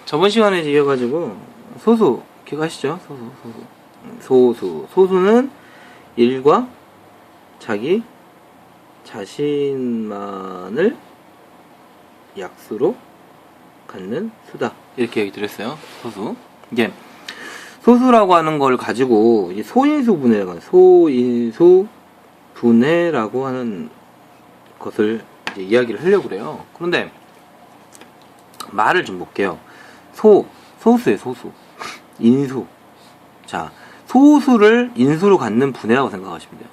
저번 시간에 이어가지고 소수 기억하시죠? 소수는 일과 자신만을 약수로 갖는 수다, 이렇게 얘기 드렸어요. 소수. 이제 소수라고 하는 걸 가지고 이제 소인수 분해라고 하는 것을 이제 이야기를 하려고 그래요. 그런데 말을 좀 볼게요. 소수예요, 소수. 인수. 자, 소수를 인수로 갖는 분해라고 생각하시면 돼요.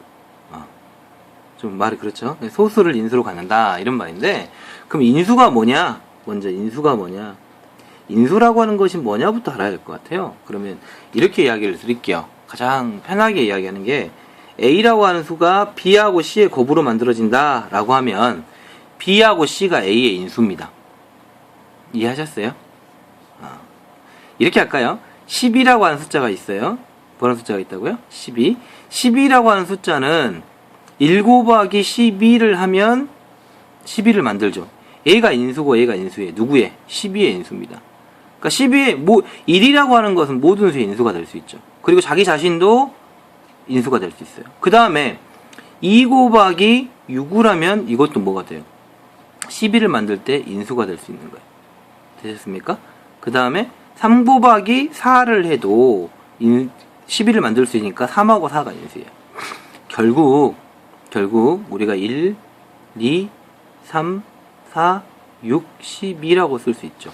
좀 말이 그렇죠? 소수를 인수로 갖는다, 이런 말인데, 그럼 인수가 뭐냐? 먼저 인수가 뭐냐? 인수라고 하는 것이 뭐냐부터 알아야 될 것 같아요. 그러면 이렇게 이야기를 드릴게요. 가장 편하게 이야기하는 게, A라고 하는 수가 B하고 C의 곱으로 만들어진다 라고 하면 B하고 C가 A의 인수입니다. 이해하셨어요? 이렇게 할까요? 10이라고 하는 숫자가 있어요. 뭐라는 숫자가 있다고요? 12. 12라고 하는 숫자는 1 곱하기 12를 하면 12를 만들죠. A가 인수고 A가 인수예요. 누구의? 12의 인수입니다. 그러니까 12의 1이라고 하는 것은 모든 수의 인수가 될 수 있죠. 그리고 자기 자신도 인수가 될 수 있어요. 그 다음에 2 곱하기 6을 하면 이것도 뭐가 돼요? 12를 만들 때 인수가 될 수 있는 거예요. 되셨습니까? 그 다음에 3 곱하기 4를 해도 12를 만들 수 있으니까 3하고 4가 인수예요. 결국 우리가 1, 2, 3, 4, 6, 12라고 쓸 수 있죠.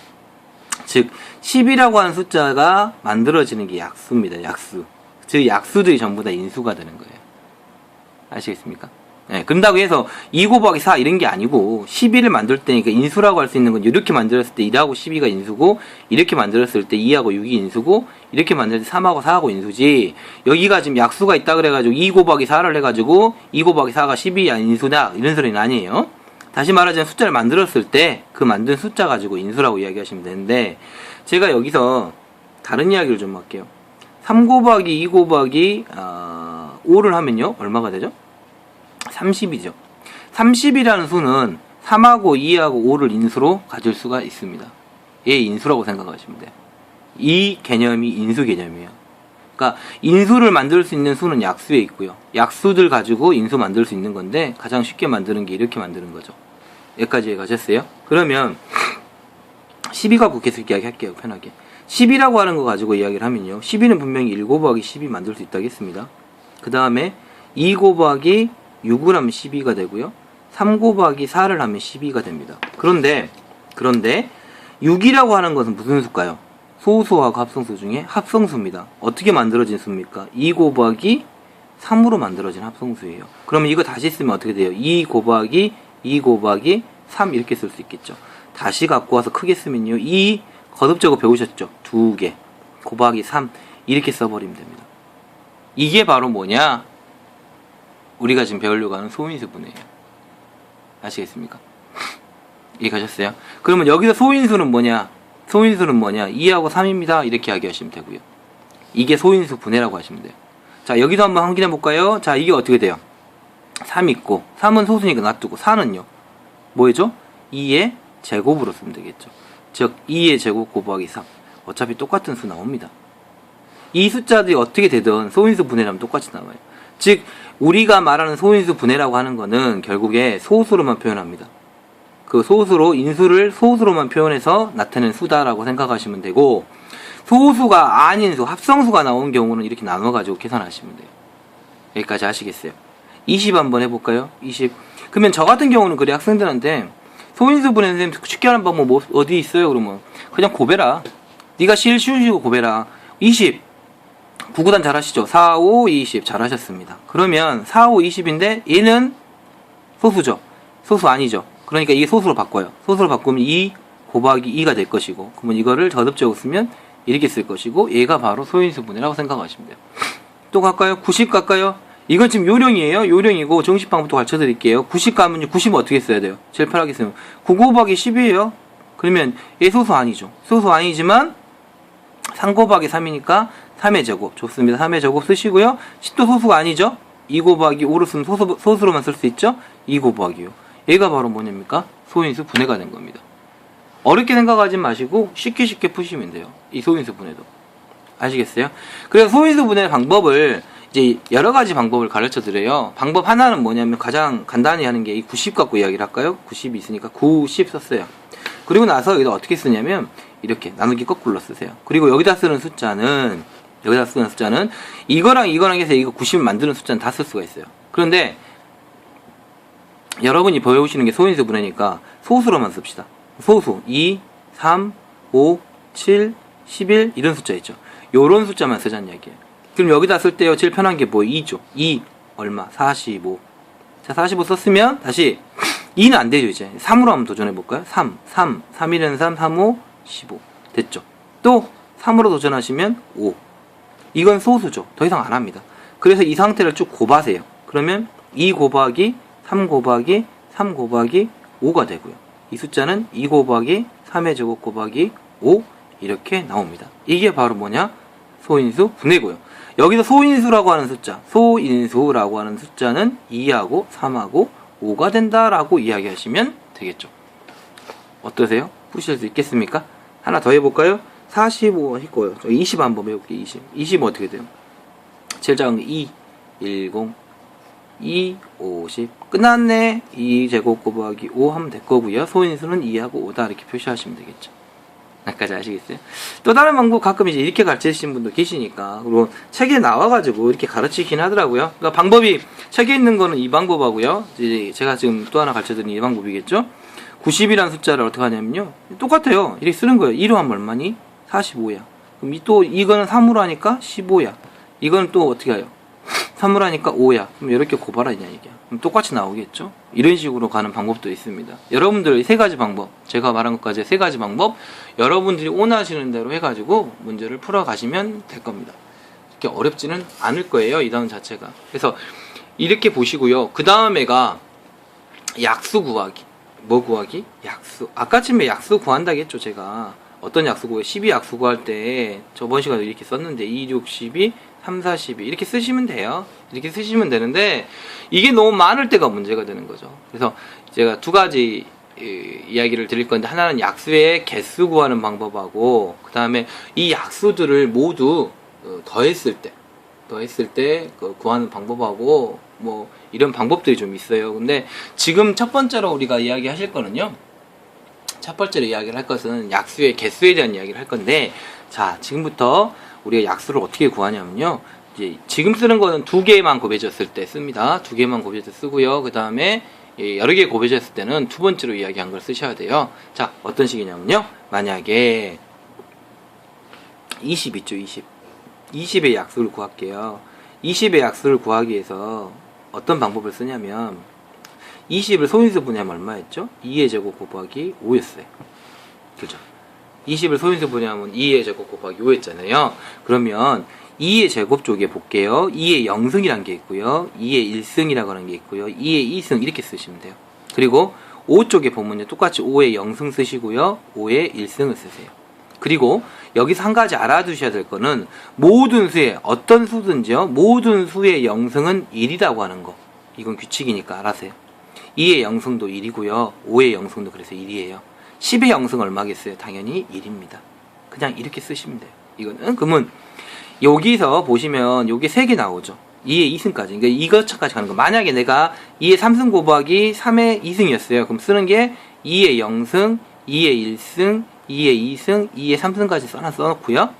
즉 10이라고 하는 숫자가 만들어지는 게 약수입니다. 약수. 즉 약수들이 전부 다 인수가 되는 거예요. 아시겠습니까? 네, 그런다고 해서 2 곱하기 4 이런 게 아니고 12를 만들 때니까 인수라고 할 수 있는 건 이렇게 만들었을 때 1하고 12가 인수고, 이렇게 만들었을 때 2하고 6이 인수고, 이렇게 만들 때 3하고 4하고 인수지, 여기가 지금 약수가 있다 그래가지고 2 곱하기 4를 해가지고 2 곱하기 4가 12야 인수다, 이런 소리는 아니에요. 다시 말하자면 숫자를 만들었을 때 그 만든 숫자 가지고 인수라고 이야기하시면 되는데, 제가 여기서 다른 이야기를 좀 할게요. 3 곱하기 2 곱하기 5를 하면요 얼마가 되죠? 30이죠. 30이라는 수는 3하고 2하고 5를 인수로 가질 수가 있습니다. 얘 인수라고 생각하시면 돼요. 이 개념이 인수 개념이에요. 그러니까 인수를 만들 수 있는 수는 약수에 있고요. 약수들 가지고 인수 만들 수 있는 건데, 가장 쉽게 만드는 게 이렇게 만드는 거죠. 여기까지 가셨어요? 그러면 12가 계속 이야기할게요. 편하게. 10이라고 하는 거 가지고 이야기를 하면요, 12는 분명히 1 곱하기 12 만들 수 있다고 했습니다. 그 다음에 2 곱하기 6을 하면 12가 되고요. 3 곱하기 4를 하면 12가 됩니다. 그런데 6이라고 하는 것은 무슨 수일까요? 소수하고 합성수 중에 합성수입니다. 어떻게 만들어진 수입니까? 2 곱하기 3으로 만들어진 합성수예요. 그러면 이거 다시 쓰면 어떻게 돼요? 2 곱하기 2 곱하기 3 이렇게 쓸 수 있겠죠. 다시 갖고 와서 크게 쓰면요, 2 거듭적으로 배우셨죠? 2개 곱하기 3 이렇게 써버리면 됩니다. 이게 바로 뭐냐? 우리가 지금 배우려고 하는 소인수분해예요. 아시겠습니까? 이해가셨어요? 그러면 여기서 소인수는 뭐냐? 2하고 3입니다. 이렇게 이야기하시면 되고요. 이게 소인수 분해라고 하시면 돼요. 자, 여기도 한번 확인해 볼까요? 자, 이게 어떻게 돼요? 3 있고, 3은 소수니까 놔두고, 4는요? 뭐죠? 2의 제곱으로 쓰면 되겠죠. 즉 2의 제곱 곱하기 3. 어차피 똑같은 수 나옵니다. 이 숫자들이 어떻게 되든 소인수 분해라면 똑같이 나와요. 즉 우리가 말하는 소인수 분해라고 하는 거는 결국에 소수로만 표현합니다. 그 소수로, 인수를 소수로만 표현해서 나타낸 수다라고 생각하시면 되고, 소수가 아닌 수, 합성수가 나온 경우는 이렇게 나눠가지고 계산하시면 돼요. 여기까지 하시겠어요? 20 한번 해볼까요? 20. 그러면 저 같은 경우는 그래, 학생들한테 소인수 분해 선생님 쉽게 하는 방법 뭐 어디 있어요? 그러면 그냥 곱해라. 네가 제일 쉬운 식으로 곱해라. 20. 구구단 잘하시죠? 4, 5, 20 잘하셨습니다. 그러면 4, 5, 20인데 얘는 소수죠? 소수 아니죠? 그러니까 이게 소수로 바꿔요. 소수로 바꾸면 2 곱하기 2가 될 것이고, 그러면 이거를 저듭적으로 쓰면 이렇게 쓸 것이고, 얘가 바로 소인수 분해라고 생각하시면 돼요. 또 갈까요? 90 갈까요? 이건 지금 요령이에요. 요령이고 정식 방법도 가르쳐 드릴게요. 90 가면 90은 어떻게 써야 돼요? 제일 편하게 쓰면 9 곱하기 10이에요. 그러면 얘 소수 아니죠? 소수 아니지만 3 곱하기 3이니까 3의 제곱. 좋습니다. 3의 제곱 쓰시고요. 10도 소수가 아니죠? 2 곱하기 5로 쓰면 소수로만 쓸 수 있죠? 2 곱하기 5. 얘가 바로 뭐냐입니까? 소인수 분해가 된 겁니다. 어렵게 생각하지 마시고 쉽게 쉽게 푸시면 돼요. 이 소인수 분해도. 아시겠어요? 그래서 소인수 분해 방법을 이제 여러 가지 방법을 가르쳐 드려요. 방법 하나는 뭐냐면 가장 간단히 하는 게 이 90 갖고 이야기를 할까요? 90이 있으니까 90 썼어요. 그리고 나서 여기다 어떻게 쓰냐면 이렇게 나누기 거꾸로 쓰세요. 그리고 여기다 쓰는 숫자는 이거랑 해서 이거 90을 만드는 숫자는 다 쓸 수가 있어요. 그런데 여러분이 배우시는 게 소인수 분해니까 소수로만 씁시다. 소수 2, 3, 5, 7, 11 이런 숫자 있죠. 요런 숫자만 쓰자는 이야기예요. 그럼 여기다 쓸 때요 제일 편한 게 뭐예요? 2죠. 2 얼마? 45. 자 45 썼으면 다시 2는 안 되죠 이제. 3으로 한번 도전해 볼까요? 3, 3, 1은 3, 3, 5, 15 됐죠. 또 3으로 도전하시면 5. 이건 소수죠. 더 이상 안 합니다. 그래서 이 상태를 쭉 곱하세요. 그러면 2 곱하기 3 곱하기 3 곱하기 5가 되고요. 이 숫자는 2 곱하기 3의 제곱 곱하기 5 이렇게 나옵니다. 이게 바로 뭐냐? 소인수 분해고요. 여기서 소인수라고 하는 숫자는 2하고 3하고 5가 된다라고 이야기하시면 되겠죠. 어떠세요? 푸실 수 있겠습니까? 하나 더 해볼까요? 45 했고요. 20 한번 해볼게요. 20 어떻게 돼요? 제일 작은 게 2, 10, 2, 50 끝났네. 2제곱 곱하기 5 하면 될 거고요. 소인수는 2하고 5다 이렇게 표시하시면 되겠죠. 여기까지 아시겠어요? 또 다른 방법 가끔 이제 이렇게 가르치시는 분도 계시니까 그리고 책에 나와가지고 이렇게 가르치긴 하더라고요. 그러니까 방법이 책에 있는 거는 이 방법하고요. 이제 제가 지금 또 하나 가르쳐드린 이 방법이겠죠. 90이라는 숫자를 어떻게 하냐면요. 똑같아요. 이렇게 쓰는 거예요. 1로 하면 얼마니? 45야. 그럼 또 이거는 3으로 하니까 15야. 이거는 또 어떻게 해요? 3으로 하니까 5야. 그럼 이렇게 곱하라 이냐 얘기야. 그럼 똑같이 나오겠죠? 이런 식으로 가는 방법도 있습니다. 여러분들 세 가지 방법, 제가 말한 것까지 세 가지 방법, 여러분들이 원하시는 대로 해가지고 문제를 풀어가시면 될 겁니다. 이렇게 어렵지는 않을 거예요. 이 단원 자체가. 그래서 이렇게 보시고요. 그 다음에가 약수 구하기. 뭐 구하기? 약수. 아까쯤에 약수 구한다겠죠, 제가. 어떤 약수 구해요? 12 약수 구할 때 저번 시간에 이렇게 썼는데 2, 6, 12, 3, 4, 12 이렇게 쓰시면 돼요. 이렇게 쓰시면 되는데 이게 너무 많을 때가 문제가 되는 거죠. 그래서 제가 두 가지 이야기를 드릴 건데 하나는 약수의 개수 구하는 방법하고 그 다음에 이 약수들을 모두 더했을 때 구하는 방법하고 뭐 이런 방법들이 좀 있어요. 근데 지금 첫 번째로 우리가 이야기하실 거는요. 첫 번째로 이야기를 할 것은 약수의 개수에 대한 이야기를 할 건데 자 지금부터 우리가 약수를 어떻게 구하냐면요. 이제 지금 쓰는 거는 두 개만 곱해졌을 때 씁니다. 두 개만 곱해져 쓰고요. 그 다음에 여러 개 곱해졌을 때는 두 번째로 이야기한 걸 쓰셔야 돼요. 자 어떤 식이냐면요. 만약에 20 있죠. 20의 약수를 구할게요. 20의 약수를 구하기 위해서 어떤 방법을 쓰냐면 20을 소인수 분해하면 얼마였죠? 2의 제곱 곱하기 5였어요. 그죠? 20을 소인수 분해하면 2의 제곱 곱하기 5였잖아요. 그러면 2의 제곱 쪽에 볼게요. 2의 0승이라는 게 있고요. 2의 1승이라고 하는 게 있고요. 2의 2승 이렇게 쓰시면 돼요. 그리고 5 쪽에 보면요. 똑같이 5의 0승 쓰시고요. 5의 1승을 쓰세요. 그리고 여기서 한 가지 알아두셔야 될 거는 모든 수의 어떤 수든지요. 모든 수의 0승은 1이라고 하는 거. 이건 규칙이니까 알아세요. 2의 0승도 1이고요. 5의 0승도 그래서 1이에요. 10의 0승 얼마겠어요? 당연히 1입니다. 그냥 이렇게 쓰시면 돼요. 이거는 그러면 여기서 보시면 여기 3개 나오죠. 2의 2승까지. 그러니까 이것까지 가는 거. 만약에 내가 2의 3승 곱하기 3의 2승이었어요. 그럼 쓰는 게 2의 0승, 2의 1승, 2의 2승, 2의 3승까지 하나 써놓고요.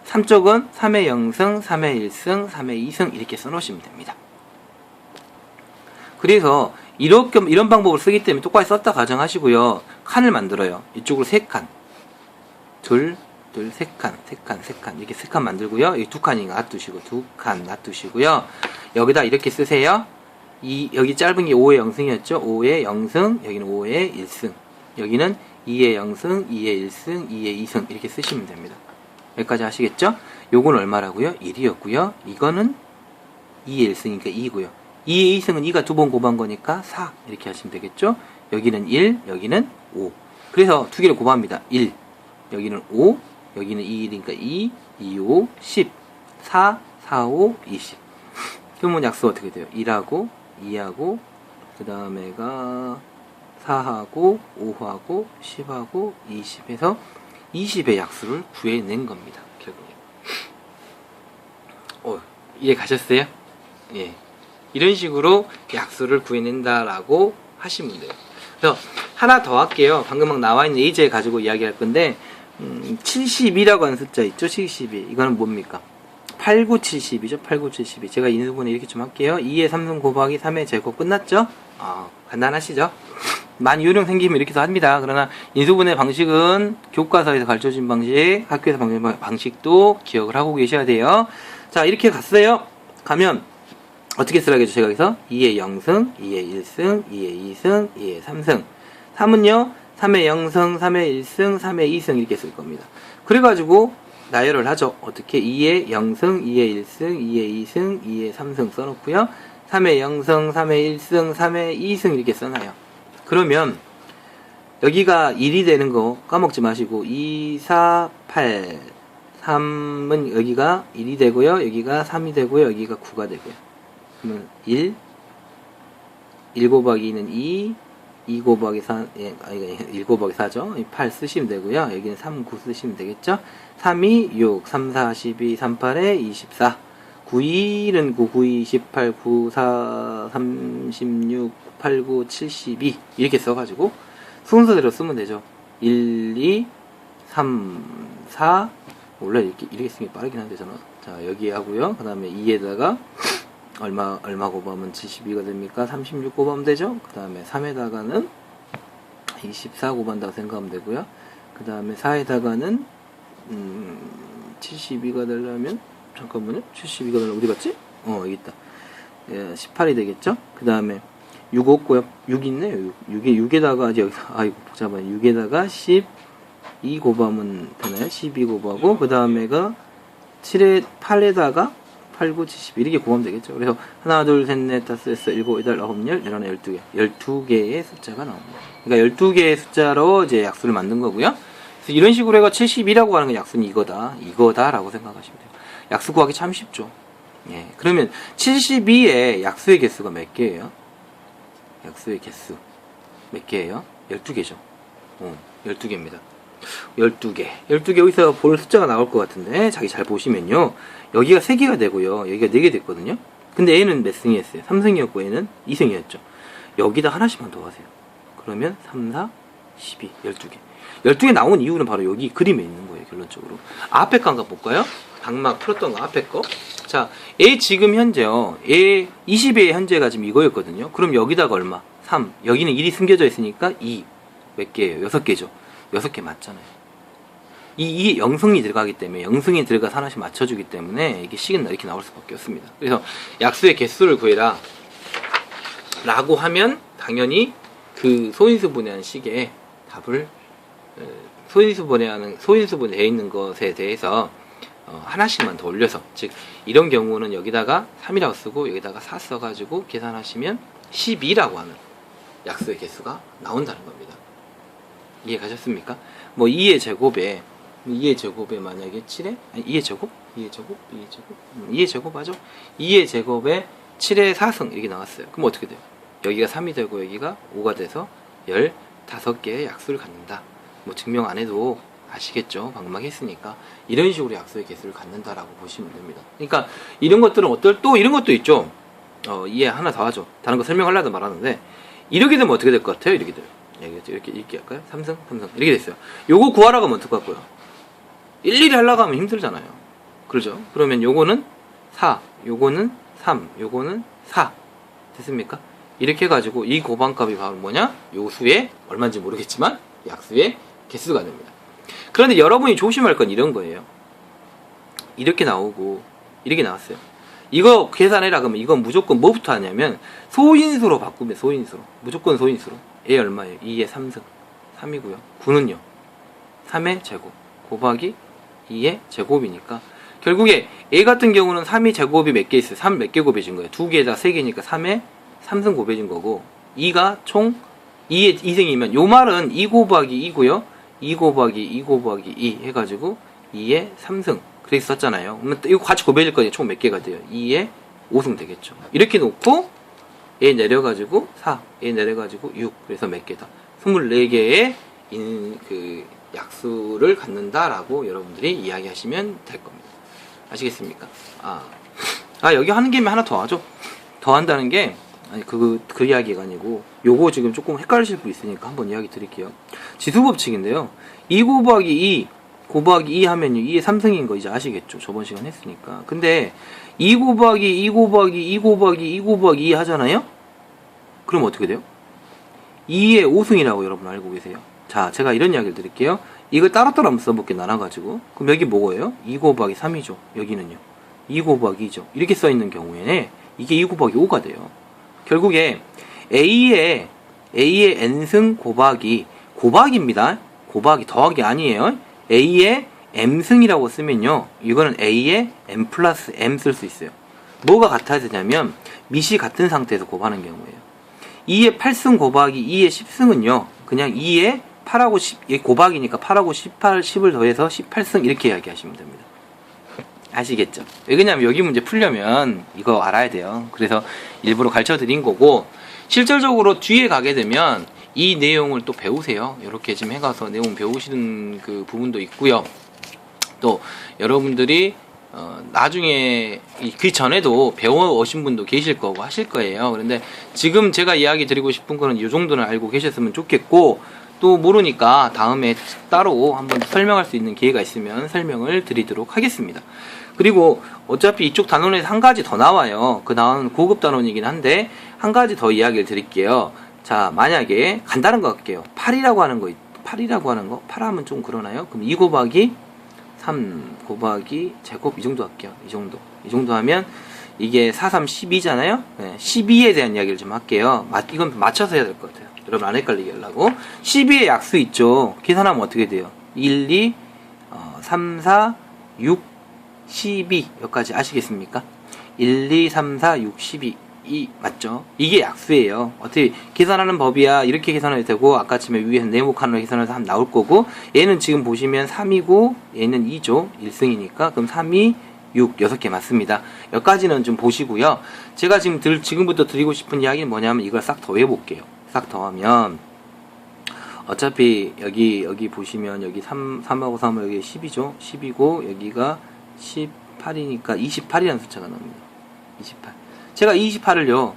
3쪽은 3의 0승, 3의 1승, 3의 2승 이렇게 써놓으시면 됩니다. 그래서 이런 방법을 쓰기 때문에 똑같이 썼다 가정하시고요. 칸을 만들어요. 이쪽으로 3칸. 둘, 3칸. 이렇게 3칸 만들고요. 여기 2칸이 놔두시고, 2칸 놔두시고요. 여기다 이렇게 쓰세요. 여기 짧은 게 5의 0승이었죠? 5의 0승, 여기는 5의 1승. 여기는 2의 0승, 2의 1승, 2의 2승. 이렇게 쓰시면 됩니다. 여기까지 하시겠죠? 요건 얼마라고요? 1이었고요. 이거는 2의 1승이니까 2고요. 2의 2승은 2가 2번 곱한 거니까 4 이렇게 하시면 되겠죠. 여기는 1, 여기는 5. 그래서 두 개를 곱합니다. 1, 여기는 5, 여기는 2니까 2, 2, 5, 10, 4, 4, 5, 20. 그러면 약수 어떻게 돼요? 1하고 2하고 그 다음에가 4하고 5하고 10하고 20에서 20의 약수를 구해낸 겁니다. 결국에. 이해 가셨어요? 예. 이런 식으로 약수를 구해낸다라고 하시면 돼요. 그래서 하나 더 할게요. 방금 막 나와 있는 예제 가지고 이야기할 건데 72라고 하는 숫자 있죠? 72. 이거는 뭡니까? 8970이죠? 8972. 제가 인수분해 이렇게 좀 할게요. 2의 3승 곱하기 3의 제곱 끝났죠? 간단하시죠? 많이 요령 생기면 이렇게도 합니다. 그러나 인수분해 방식은 교과서에서 가르쳐준 방식, 학교에서 가르쳐준 방식도 기억을 하고 계셔야 돼요. 자, 이렇게 갔어요. 가면 어떻게 쓰라겠죠? 제가 여기서 2의 0승, 2의 1승, 2의 2승, 2의 3승. 3은요, 3의 0승, 3의 1승, 3의 2승 이렇게 쓸 겁니다. 그래가지고 나열을 하죠. 어떻게? 2의 0승, 2의 1승, 2의 2승, 2의 3승 써놓고요. 3의 0승, 3의 1승, 3의 2승 이렇게 써놔요. 그러면 여기가 1이 되는 거 까먹지 마시고 2, 4, 8, 3은 여기가 1이 되고요. 여기가 3이 되고요. 여기가 9가 되고요. 그러면 1 곱하기 2는 2 곱하기 4, 1 곱하기 4죠. 8 쓰시면 되고요. 여기는 3, 9 쓰시면 되겠죠. 3, 2, 6, 3, 4, 12, 3, 8에 24. 9, 2는 9, 9, 2, 18, 9, 4, 36, 8, 9, 72. 이렇게 써가지고 순서대로 쓰면 되죠. 1, 2, 3, 4. 원래 이렇게 쓰는 게 빠르긴 한데, 저는. 자, 여기 하고요. 그 다음에 2에다가 얼마 곱하면 72가 됩니까? 36 곱하면 되죠? 그 다음에 3에다가는 24 곱한다고 생각하면 되고요. 그 다음에 4에다가는 72가 되려면 잠깐만요. 72가 되려면 어디 갔지? 여기 있다. 18이 되겠죠? 그 다음에 6 없고요. 6 있네요. 6에다가 이제 여기서 복잡하네. 6에다가 12 곱하면 되나요? 12 곱하고 그 다음에가 8에다가 8, 9, 70 이렇게 곱하면 되겠죠. 그래서 하나, 둘, 셋, 넷, 다섯, 여섯, 일곱, 여덟, 아홉, 열, 열하나, 12개. 12개의 숫자가 나옵니다. 그러니까 12개의 숫자로 이제 약수를 만든 거고요. 그래서 이런 식으로 해가 72라고 하는 건 약수는 이거다라고 생각하시면 돼요. 약수 구하기 참 쉽죠. 예. 그러면 72의 약수의 개수가 몇 개예요? 약수의 개수 몇 개예요? 12개죠. 12개입니다. 12개. 12개 여기서 볼 숫자가 나올 것 같은데, 자기 잘 보시면요. 여기가 3개가 되고요. 여기가 4개 됐거든요. 근데 A는 몇 승이었어요? 3승이었고 A는 2승이었죠. 여기다 하나씩만 더 하세요. 그러면 3, 4, 12, 12개. 12개 나온 이유는 바로 여기 그림에 있는 거예요, 결론적으로. 앞에 거 한번 볼까요? 방막 풀었던 거 앞에 거. 자, A 지금 현재요. A 20의 현재가 지금 이거였거든요. 그럼 여기다가 얼마? 3. 여기는 1이 숨겨져 있으니까 2. 몇 개예요? 6개죠. 6개 맞잖아요. 이 영승이 들어가기 때문에, 영승이 들어가서 하나씩 맞춰주기 때문에 이게 식은 이렇게 나올 수밖에 없습니다. 그래서 약수의 개수를 구해라 라고 하면 당연히 그 소인수분해한 식의 답을 소인수분해되어 있는 것에 대해서 하나씩만 더 올려서, 즉 이런 경우는 여기다가 3이라고 쓰고 여기다가 4 써가지고 계산하시면 12라고 하는 약수의 개수가 나온다는 겁니다. 이해 가셨습니까? 뭐 2의 제곱에 만약에 7에 2의 제곱 하죠. 2의 제곱에 7의 4승 이렇게 나왔어요. 그럼 어떻게 돼요? 여기가 3이 되고 여기가 5가 돼서 15개의 약수를 갖는다. 뭐 증명 안 해도 아시겠죠? 방금 막 했으니까. 이런 식으로 약수의 개수를 갖는다라고 보시면 됩니다. 그러니까 이런 것들은 또 이런 것도 있죠. 이해 하나 더 하죠. 다른 거 설명하려다 말하는데, 이렇게 되면 어떻게 될 것 같아요? 이렇게 돼요. 이렇게 할까요? 3승 이렇게 됐어요. 요거 구하라고 하면 어떡할 거예요? 일일이 하려고 하면 힘들잖아요. 그러죠? 그러면 요거는 4, 요거는 3, 요거는 4 됐습니까? 이렇게 해가지고 이 곱한값이 바로 뭐냐? 요 수의 얼마인지 모르겠지만 약수의 개수가 됩니다. 그런데 여러분이 조심할 건 이런 거예요. 이렇게 나오고 이렇게 나왔어요. 이거 계산해라 그러면 이건 무조건 뭐부터 하냐면 소인수로 바꾸면 무조건 소인수로. A 얼마예요? 2의 3승 3이고요. 9는요 3의 제곱 곱하기 2의 제곱이니까 결국에 A 같은 경우는 3의 제곱이 몇 개 있어요? 3 몇 개 곱해진 거예요? 2개에다 3개니까 3의 3승 곱해진 거고, 2가 총 2의 2승이면 요 말은 2 곱하기 2고요 2 곱하기 2 곱하기 2 해가지고 2의 3승 그렇게 썼잖아요. 그러면 이거 같이 곱해질 거예요. 총 몇 개가 돼요? 2의 5승 되겠죠. 이렇게 놓고 얘 내려가지고 4, 얘 내려가지고 6. 그래서 몇 개다? 24개의 그 약수를 갖는다라고 여러분들이 이야기하시면 될 겁니다. 아시겠습니까? 여기 하는 김에 하나 더 하죠. 더 한다는 게 아니 그 이야기가 아니고 요거 지금 조금 헷갈리실 분 있으니까 한번 이야기 드릴게요. 지수법칙인데요. 2 곱하기 2 곱하기 2 하면요 2의 3승인 거 이제 아시겠죠? 저번 시간 했으니까. 근데 2 곱하기 2 곱하기 2 곱하기 2 곱하기 2 하잖아요? 그럼 어떻게 돼요? 2의 5승이라고 여러분 알고 계세요. 자, 제가 이런 이야기를 드릴게요. 이걸 따로따로 한번 써볼게요. 나눠가지고. 그럼 여기 뭐예요? 2 곱하기 3이죠. 여기는요. 2 곱하기 2죠. 이렇게 써있는 경우에는 이게 2 곱하기 5가 돼요. 결국에 A의 N승 곱하기입니다. 곱하기 더하기 아니에요. A의 M승이라고 쓰면요. 이거는 A의 M 플러스 M 쓸 수 있어요. 뭐가 같아야 되냐면 밑이 같은 상태에서 곱하는 경우예요. 2의 8승 곱하기 2의 10승은요. 그냥 2의 8하고 10, 곱하기니까 8하고 18, 10을 더해서 18승 이렇게 이야기하시면 됩니다. 아시겠죠? 왜냐면 여기 문제 풀려면 이거 알아야 돼요. 그래서 일부러 가르쳐 드린 거고, 실질적으로 뒤에 가게 되면 이 내용을 또 배우세요. 이렇게 지금 해가서 내용 배우시는 그 부분도 있고요. 또 여러분들이 나중에 그 전에도 배워오신 분도 계실 거고 하실 거예요. 그런데 지금 제가 이야기 드리고 싶은 거는 이 정도는 알고 계셨으면 좋겠고, 또 모르니까 다음에 따로 한번 설명할 수 있는 기회가 있으면 설명을 드리도록 하겠습니다. 그리고 어차피 이쪽 단원에서 한 가지 더 나와요. 그 나오는 고급 단원이긴 한데 한 가지 더 이야기를 드릴게요. 자, 만약에 간단한 거 할게요. 8이라고 하는 거, 8 하면 좀 그러나요? 그럼 2 곱하기 3 곱하기 제곱 이 정도 할게요. 이 정도 하면 이게 4, 3, 12잖아요. 네, 12에 대한 이야기를 좀 할게요. 이건 맞춰서 해야 될 것 같아요. 여러분 안 헷갈리게 하려고. 12의 약수 있죠. 계산하면 어떻게 돼요? 1, 2, 3, 4, 6, 12 여기까지 아시겠습니까? 1, 2, 3, 4, 6, 12 맞죠? 이게 약수예요. 어떻게 계산하는 법이야. 이렇게 계산해도 되고, 아까쯤에 위에 네모칸으로 계산해서 하면 나올 거고, 얘는 지금 보시면 3이고 얘는 2죠. 1승이니까. 그럼 3, 2, 6, 6개 맞습니다. 여기까지는 좀 보시고요. 제가 지금부터 드리고 싶은 이야기는 뭐냐면 이걸 싹 더해볼게요. 싹 더하면 어차피 여기 보시면 여기 3하고 3하고 여기 10이죠. 10이고 여기가 18이니까 28이라는 숫자가 나옵니다. 28. 제가 이 28을요.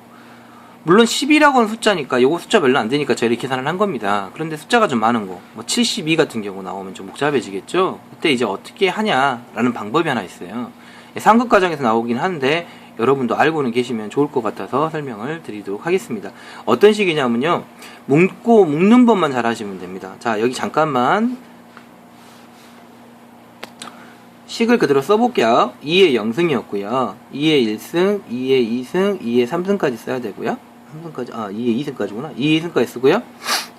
물론 10이라고 하는 숫자니까 요거 숫자 별로 안 되니까 제가 이렇게 계산을 한 겁니다. 그런데 숫자가 좀 많은 거, 뭐 72 같은 경우 나오면 좀 복잡해지겠죠. 그때 이제 어떻게 하냐라는 방법이 하나 있어요. 상급 과정에서 나오긴 하는데 여러분도 알고는 계시면 좋을 것 같아서 설명을 드리도록 하겠습니다. 어떤 식이냐면요. 묶는 법만 잘 하시면 됩니다. 자, 여기 잠깐만 식을 그대로 써볼게요. 2의 0승이었고요. 2의 1승, 2의 2승, 2의 3승까지 써야 되고요. 3승까지, 2의 2승까지구나. 2의 2승까지 쓰고요.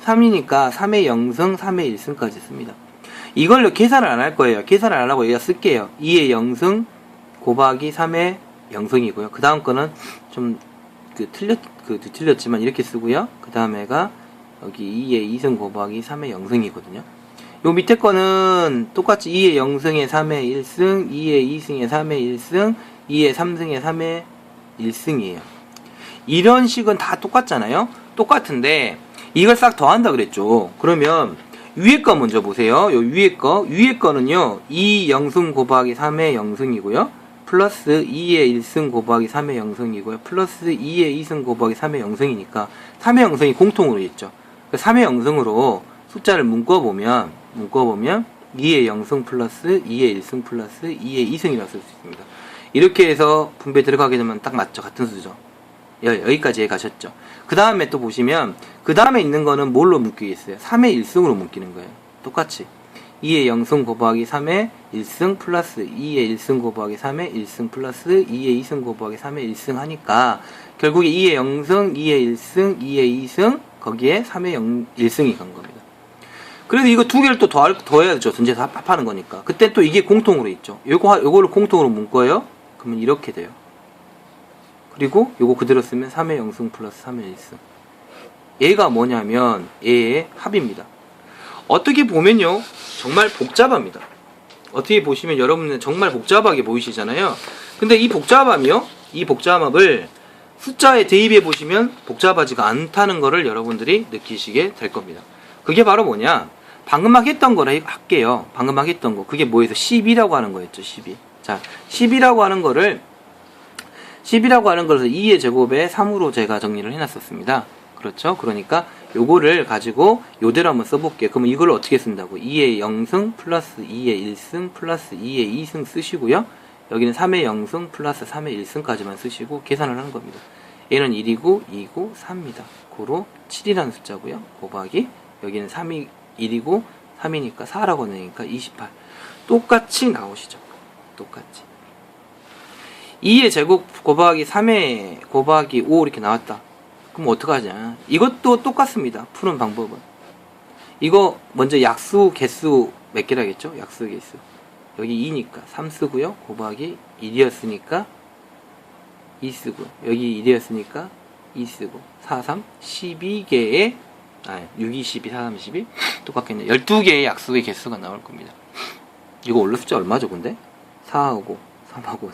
3이니까 3의 0승, 3의 1승까지 씁니다. 이걸로 계산을 안 할 거예요. 계산을 안 하고 여기다 쓸게요. 2의 0승 곱하기 3의 0승이고요. 그 다음 거는 좀 틀렸지만 이렇게 쓰고요. 그 다음에가 여기 2의 2승 곱하기 3의 0승이거든요. 요 밑에 거는 똑같이 2의 0승에 3의 1승, 2의 2승에 3의 1승, 2의 3승에 3의 1승이에요. 이런 식은 다 똑같잖아요. 똑같은데 이걸 싹 더한다 그랬죠. 그러면 위에 거 먼저 보세요. 요 위에 거는요 2 0승 곱하기 3의 0승이고요. 플러스 2의 1승 곱하기 3의 0승이고요. 플러스 2의 2승 곱하기 3의 0승이니까 3의 0승이 공통으로 있죠. 3의 0승으로 숫자를 묶어보면 2의 0승 플러스 2의 1승 플러스 2의 2승이라고 쓸 수 있습니다. 이렇게 해서 분배 들어가게 되면 딱 맞죠. 같은 수죠. 여기까지 가셨죠. 그 다음에 또 보시면 그 다음에 있는 거는 뭘로 묶이겠어요? 3의 1승으로 묶이는 거예요. 똑같이 2의 0승 곱하기 3의 1승 플러스 2의 1승 곱하기 3의 1승 플러스 2의 2승 곱하기 3의 1승 하니까 결국에 2의 0승, 2의 1승, 2의 2승 거기에 3의 1승이 간 겁니다. 그래서 이거 두 개를 또 더해야죠. 전체에서 합하는 거니까. 그때 또 이게 공통으로 있죠. 요거를 공통으로 묶어요. 그러면 이렇게 돼요. 그리고 요거 그대로 쓰면 3의 0승 플러스 3의 1승. 얘가 뭐냐면 얘의 합입니다. 어떻게 보면요. 정말 복잡합니다. 어떻게 보시면 여러분은 정말 복잡하게 보이시잖아요. 근데 이 복잡함을 숫자에 대입해 보시면 복잡하지가 않다는 거를 여러분들이 느끼시게 될 겁니다. 그게 바로 뭐냐? 방금 막 했던 거를 할게요. 방금 막 했던 거. 그게 뭐에서 10이라고 하는 거였죠. 12. 자, 10이라고 하는 것을 2의 제곱에 3으로 제가 정리를 해놨었습니다. 그렇죠? 그러니까 요거를 가지고 요대로 한번 써볼게요. 그러면 이걸 어떻게 쓴다고? 2의 0승 플러스 2의 1승 플러스 2의 2승 쓰시고요. 여기는 3의 0승 플러스 3의 1승까지만 쓰시고 계산을 하는 겁니다. 얘는 1이고 2고 3입니다. 고로 7이라는 숫자고요. 곱하기 여기는 3이 1이고 3이니까 4라고 내니까 28. 똑같이 나오시죠. 똑같이. 2의 제곱 곱하기 3의 곱하기 5 이렇게 나왔다. 그럼 어떡하냐. 이것도 똑같습니다. 푸는 방법은. 이거 먼저 약수 개수 몇 개라겠죠? 약수 개수. 여기 2니까 3 쓰고요. 곱하기 1이었으니까 2 쓰고 여기 1이었으니까 2 쓰고 4, 3, 12개의 6, 2, 12, 4, 3, 12 똑같겠네. 12개의 약수의 개수가 나올 겁니다. 이거 원래 숫자 얼마죠 근데? 4하고 3하고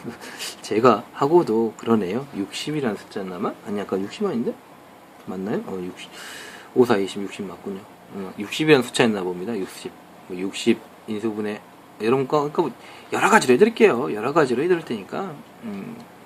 제가 하고도 그러네요. 60이라는 숫자였나마? 아니 아까 60 아닌데? 맞나요? 60 5, 4, 20, 60 맞군요. 60이라는 숫자였나 봅니다. 60 인수분해 여러분 그러니까 여러 가지로 해드릴게요. 여러 가지로 해드릴 테니까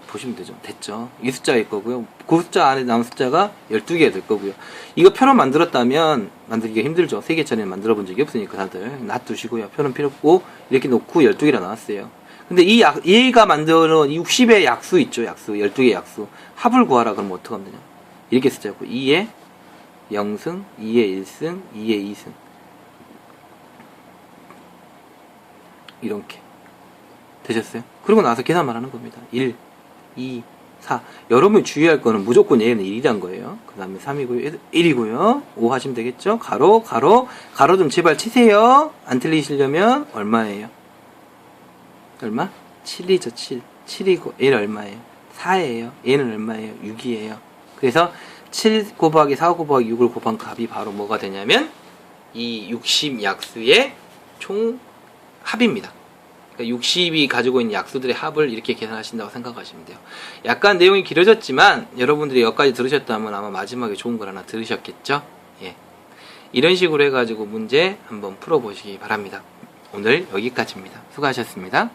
보시면 되죠. 됐죠. 이 숫자일 거고요. 그 숫자 안에 나온 숫자가 12개가 될 거고요. 이거 표로 만들었다면 만들기가 힘들죠. 3개짜리는 만들어 본 적이 없으니까 다들 놔두시고요. 표는 필요 없고 이렇게 놓고 12개라 나왔어요. 근데 얘가 만드는 60의 약수 있죠. 약수 12개 약수 합을 구하라 그러면 어떻게 하면 되냐. 이렇게 쓰자고. 2의 0승 2의 1승 2의 2승 이렇게 되셨어요? 그리고 나서 계산만 하는 겁니다. 1, 2, 4. 여러분이 주의할 거는 무조건 얘는 1이란 거예요. 그 다음에 3이고요. 1이고요. 5 하시면 되겠죠? 가로 좀 제발 치세요. 안 틀리시려면 얼마예요? 얼마? 7이죠, 7. 7이고, 얘는 얼마예요? 4예요. 얘는 얼마예요? 6이에요. 그래서 7 곱하기 4 곱하기 6을 곱한 값이 바로 뭐가 되냐면 이 60 약수의 총 합입니다. 그러니까 60이 가지고 있는 약수들의 합을 이렇게 계산하신다고 생각하시면 돼요. 약간 내용이 길어졌지만 여러분들이 여기까지 들으셨다면 아마 마지막에 좋은 걸 하나 들으셨겠죠? 예. 이런 식으로 해가지고 문제 한번 풀어보시기 바랍니다. 오늘 여기까지입니다. 수고하셨습니다.